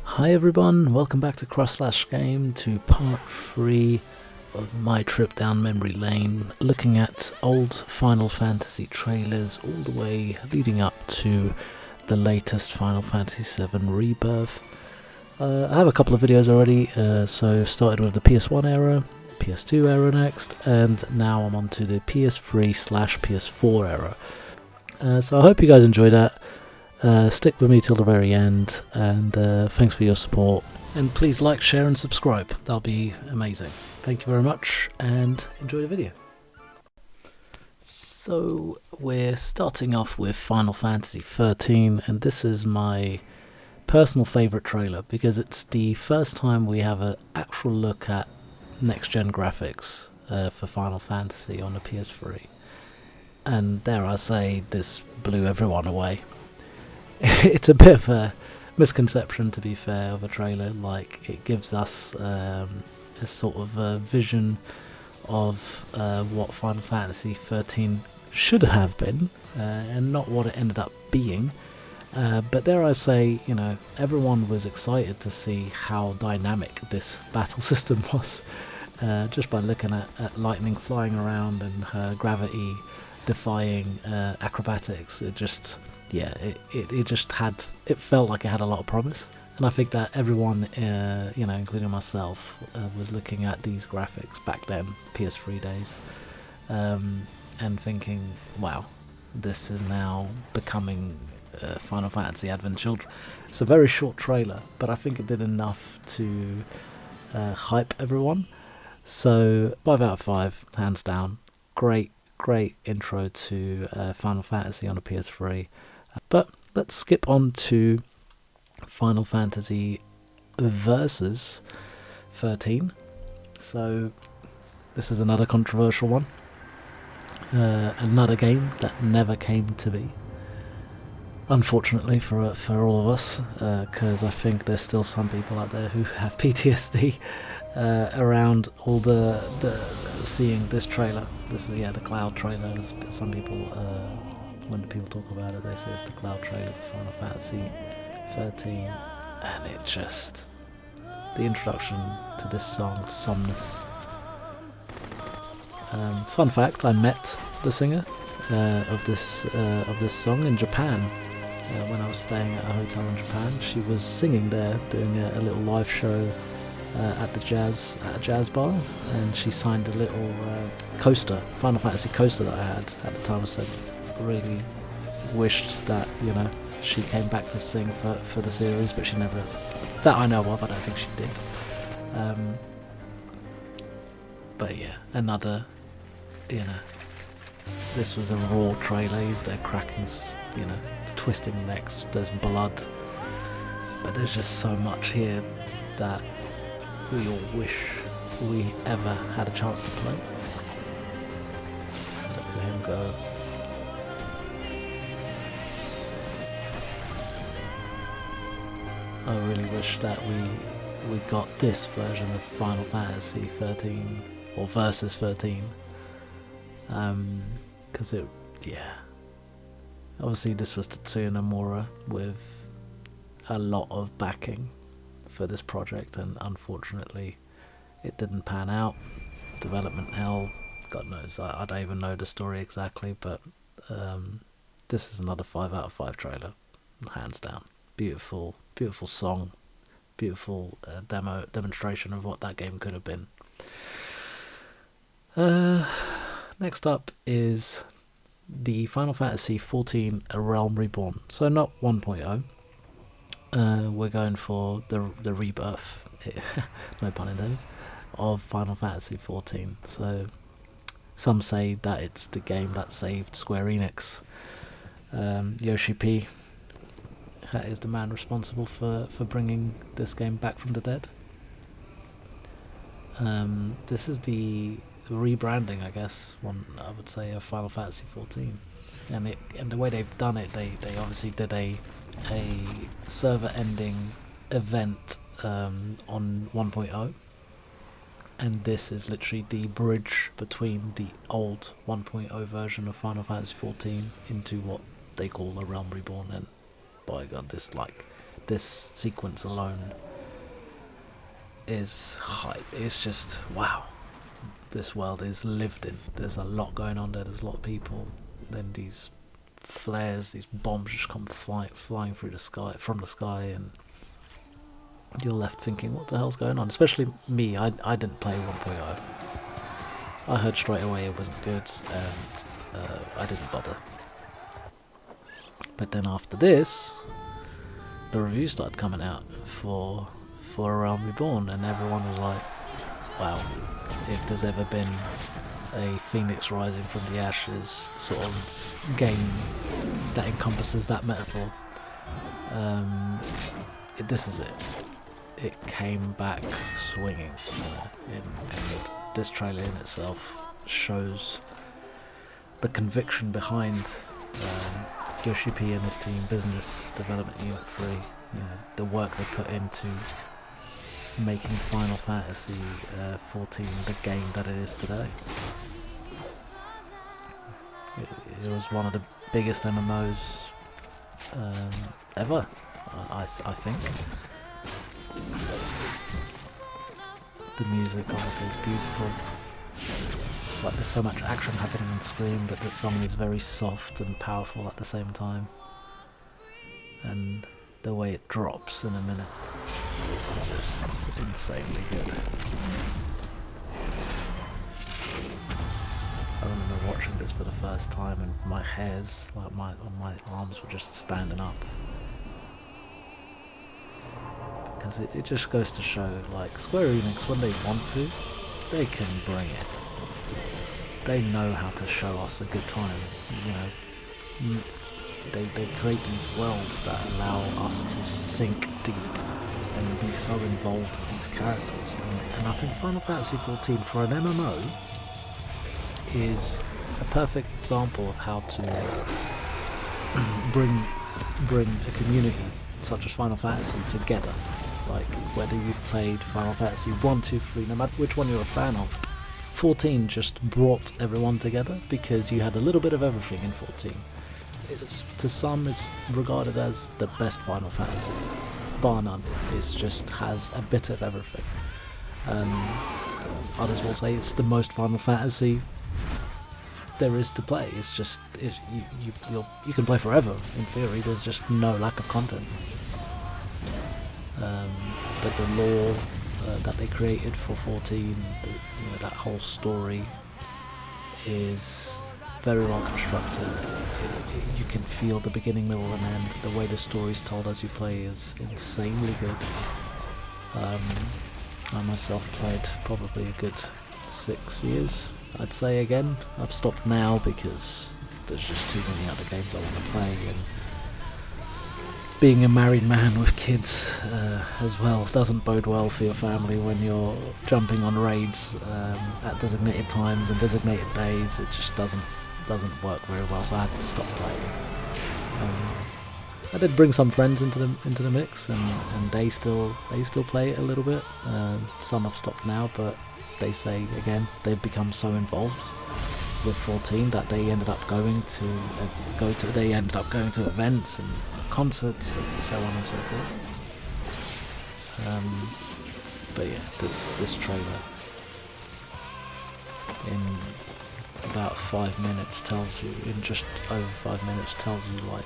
Hi everyone, welcome back to Cross/Game, to part 3 of my trip down memory lane, looking at old Final Fantasy trailers all the way leading up to the latest Final Fantasy VII Rebirth. I have a couple of videos already, so started with the PS1 era, PS2 era next, and now I'm on to the PS3/PS4 era. So I hope you guys enjoy that. Stick with me till the very end, and thanks for your support, and please like, share and subscribe, that'll be amazing. Thank you very much and enjoy the video. So we're starting off with Final Fantasy XIII, and this is my personal favourite trailer because it's the first time we have an actual look at next gen graphics for Final Fantasy on the PS3, and dare I say, this blew everyone away. It's a bit of a misconception, to be fair, of a trailer. Like, it gives us a sort of a vision of what Final Fantasy XIII should have been, and not what it ended up being. But dare I say, you know, everyone was excited to see how dynamic this battle system was, just by looking at lightning flying around and her gravity defying acrobatics. It just... yeah, it just had, it felt like it had a lot of promise, and I think that everyone, you know, including myself, was looking at these graphics back then, PS3 days, and thinking, wow, this is now becoming Final Fantasy Advent Children. It's a very short trailer, but I think it did enough to hype everyone, so 5 out of 5, hands down. Great intro to Final Fantasy on a PS3. But let's skip on to Final Fantasy Versus 13. So this is another controversial one. Another game that never came to be. Unfortunately for all of us, because I think there's still some people out there who have PTSD around all the seeing this trailer. This is, yeah, the Cloud trailer. As some people, when people talk about it, they say it's the Cloud trailer for Final Fantasy 13, and it just, the introduction to this song, Somnus. Fun fact: I met the singer of this song in Japan when I was staying at a hotel in Japan. She was singing there, doing a little live show at a jazz bar, and she signed a little coaster, Final Fantasy coaster that I had at the time. I said, really wished that, you know, she came back to sing for the series, but she never, that I know of, I don't think she did. But yeah, another, you know, this was a raw trailer. They're cracking, you know, twisting necks, there's blood, but there's just so much here that we all wish we ever had a chance to play. Look at him go. I really wish that we got this version of Final Fantasy 13 or Versus 13, because it, yeah, obviously this was Tetsuya Nomura with a lot of backing for this project, and unfortunately it didn't pan out. Development hell, God knows, I don't even know the story exactly, but this is another 5 out of 5 trailer, hands down. Beautiful song, beautiful demonstration of what that game could have been. Next up is the Final Fantasy XIV A Realm Reborn, so not 1.0. We're going for the rebirth, no pun intended, of Final Fantasy XIV. So some say that it's the game that saved Square Enix. Yoshi P is the man responsible for bringing this game back from the dead. This is the rebranding, I guess, one I would say, of Final Fantasy XIV, and the way they've done it, they obviously did a server ending event on 1.0, and this is literally the bridge between the old 1.0 version of Final Fantasy XIV into what they call A Realm Reborn. And by God, this, like, this sequence alone is hype. It's just, wow, this world is lived in. There's a lot going on there. There's a lot of people. Then these flares, these bombs just come flying through the sky, from the sky, and you're left thinking, what the hell's going on? Especially me, I didn't play 1.0. I heard straight away it wasn't good, and I didn't bother. But then after this, the reviews started coming out for A Realm Reborn, and everyone was like, wow, if there's ever been a Phoenix Rising from the Ashes sort of game that encompasses that metaphor, this is it. It came back swinging, and this trailer in itself shows the conviction behind Yoshi P and his team, Business Development Unit 3, the work they put into making Final Fantasy 14 the game that it is today. It was one of the biggest MMOs ever, I think. The music obviously is beautiful. Like, there's so much action happening on screen, but the song is very soft and powerful at the same time. And the way it drops in a minute is just insanely good. I remember watching this for the first time, and my hairs, like my arms, were just standing up. Because it just goes to show, like, Square Enix, when they want to, they can bring it. They know how to show us a good time, They create these worlds that allow us to sink deep and be so involved with these characters. And I think Final Fantasy XIV, for an MMO, is a perfect example of how to bring a community such as Final Fantasy together. Like, whether you've played Final Fantasy 1, 2, 3, no matter which one you're a fan of, 14 just brought everyone together because you had a little bit of everything in 14. To some, it's regarded as the best Final Fantasy, bar none. It just has a bit of everything. Others will say it's the most Final Fantasy there is to play. It's just you can play forever. In theory, there's just no lack of content. But the lore that they created for 14, that whole story is very well constructed. You can feel the beginning, middle, and end. The way the story's told as you play is insanely good. I myself played probably a good 6 years, I'd say. Again, I've stopped now because there's just too many other games I want to play, and being a married man with kids as well doesn't bode well for your family when you're jumping on raids at designated times and designated days. It just doesn't work very well, so I had to stop playing. I did bring some friends into the mix, and they still play it a little bit. Some have stopped now, but they say again they've become so involved with 14 that they ended up going to events and concerts and so on and so forth. But yeah, this trailer in about 5 minutes tells you, in just over 5 minutes tells you, like,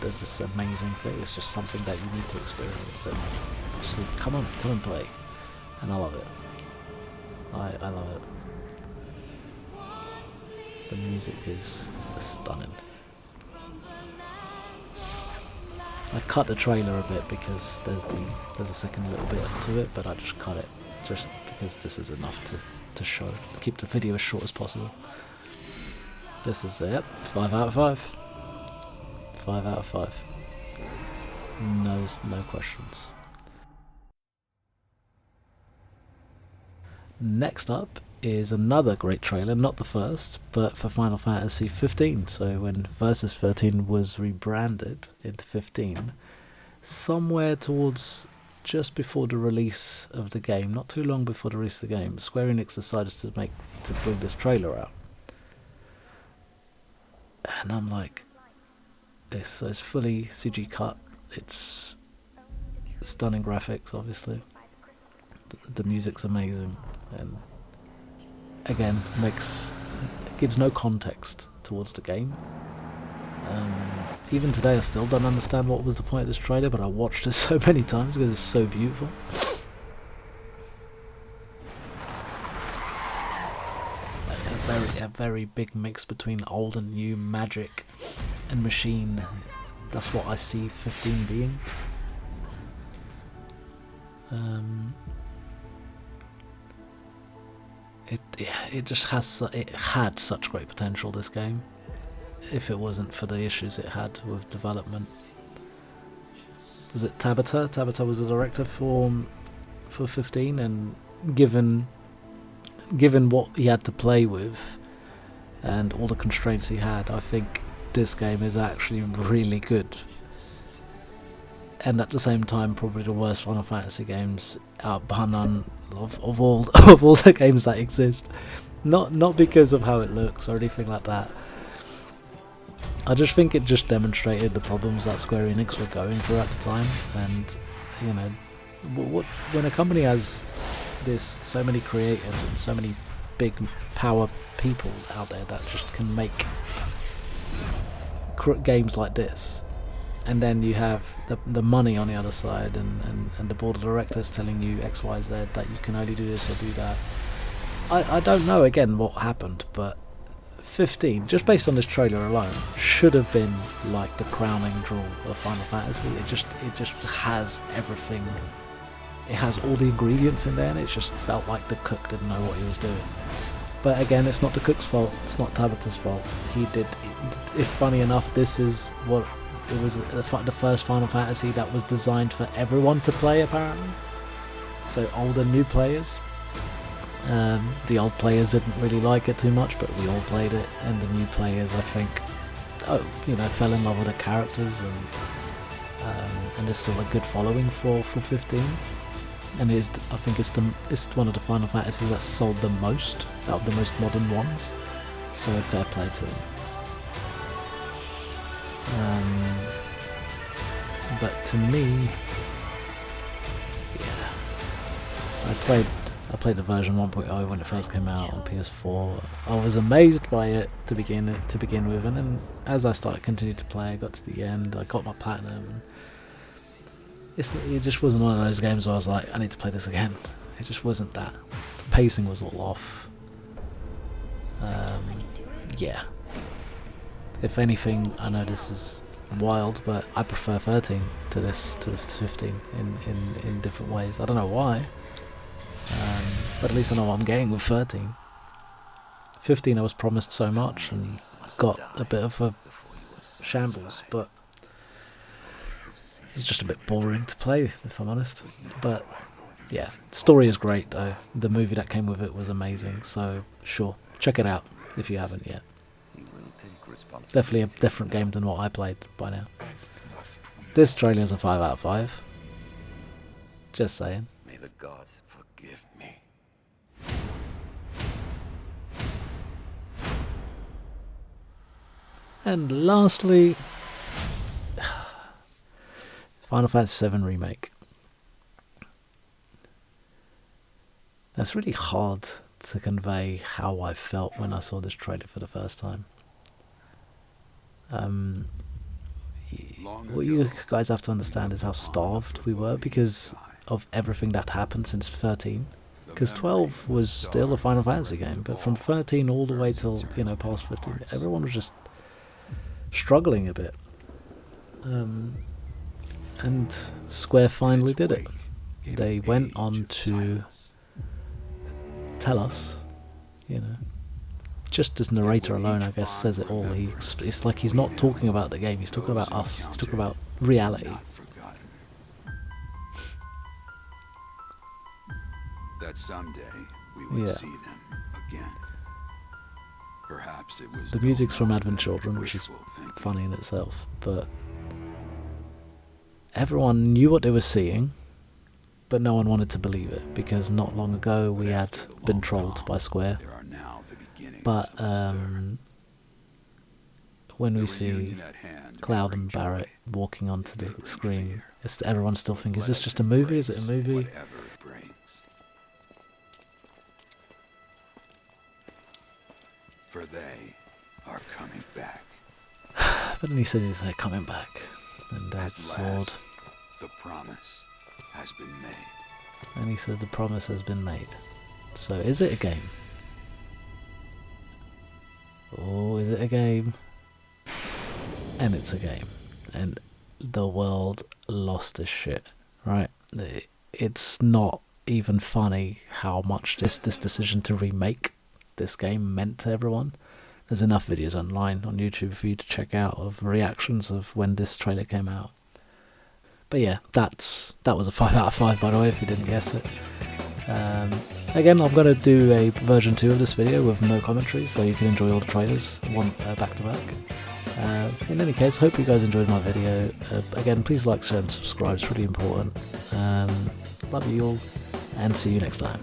there's this amazing thing. It's just something that you need to experience, and just like, come and play. And I love it. I love it. The music is stunning. I cut the trailer a bit because there's a second little bit to it, but I just cut it just because this is enough to show. Keep the video as short as possible. This is it. 5 out of 5. 5 out of 5. No questions. Next up is another great trailer, not the first, but for Final Fantasy 15. So when Versus 13 was rebranded into 15, somewhere towards just before the release of the game, not too long before the release of the game, Square Enix decided to bring this trailer out. And I'm like, it's fully CG cut it's stunning graphics, obviously. The music's amazing, and again gives no context towards the game. Even today I still don't understand what was the point of this trailer, but I watched it so many times because it's so beautiful. A very big mix between old and new, magic and machine. That's what I see 15 being. It had such great potential, this game, if it wasn't for the issues it had with development. Was it Tabata? Tabata was the director for 15, and given what he had to play with and all the constraints he had, I think this game is actually really good. And at the same time, probably the worst Final Fantasy games out bar none of all the games that exist. Not because of how it looks or anything like that. I just think it just demonstrated the problems that Square Enix were going through at the time. And you know, when a company has so many creators and so many big power people out there that just can make games like this, and then you have the money on the other side, and the board of directors telling you X, Y, Z, that you can only do this or do that. I don't know again what happened, but 15, just based on this trailer alone, should have been like the crowning jewel of Final Fantasy. It just has everything. It has all the ingredients in there, and it just felt like the cook didn't know what he was doing. But again, it's not the cook's fault. It's not Tabata's fault. He did. If funny enough, this is what it was, the first Final Fantasy that was designed for everyone to play, apparently. So old and new players. The old players didn't really like it too much, but we all played it, and the new players, I think, fell in love with the characters, and there's still a good following for 15. And I think it's one of the Final Fantasies that sold the most out of the most modern ones. So fair play to them. But to me, yeah, I played the version 1.0 when it first came out on PS4. I was amazed by it to begin with, and then as I continued to play, I got to the end, I got my platinum. It just wasn't one of those games where I was like, I need to play this again. It just wasn't that. The pacing was all off. Yeah. If anything, I know this is wild, but I prefer 13 to 15 in different ways. I don't know why. But at least I know what I'm getting with 13. 15 I was promised so much and got a bit of a shambles, but it's just a bit boring to play, if I'm honest. But yeah, the story is great though. The movie that came with it was amazing, so sure, check it out if you haven't yet. Definitely a different game than what I played by now. This trailer is a 5 out of 5. Just saying. May the gods forgive me. And lastly, Final Fantasy VII Remake. It's really hard to convey how I felt when I saw this trailer for the first time. What you guys have to understand is how starved we were because of everything that happened since 13. Because 12 was still a Final Fantasy game, but from 13 all the way till, past 15, everyone was just struggling a bit. And Square finally did it. They went on to tell us, just this narrator alone, I guess, says it all. It's like he's not talking about the game, he's talking about us, he's talking about reality. That someday we would see them again. Perhaps it was the music's from Advent Children, which is funny in itself, but everyone knew what they were seeing, but no one wanted to believe it, because not long ago we had been trolled by Square. But when we The see reunion at hand may Cloud bring and joy. Barrett walking onto May the bring screen, fear. everyone still thinking, is Let this us just a movie? Is it a embrace movie? Whatever it brings. For they are coming back. But then he says they're coming back. And At Dad's sword. last, the promise has been made. And he says the promise has been made. So is it a game? Oh, is it a game? And it's a game. And the world lost its shit, right? It's not even funny how much this decision to remake this game meant to everyone. There's enough videos online on YouTube for you to check out of reactions of when this trailer came out. But yeah, that was a 5 out of 5, by the way, if you didn't guess it. Again, I'm going to do a version 2 of this video with no commentary, so you can enjoy all the trailers back to back. In any case, hope you guys enjoyed my video. Again, please like, share and subscribe, it's really important. Love you all, and see you next time.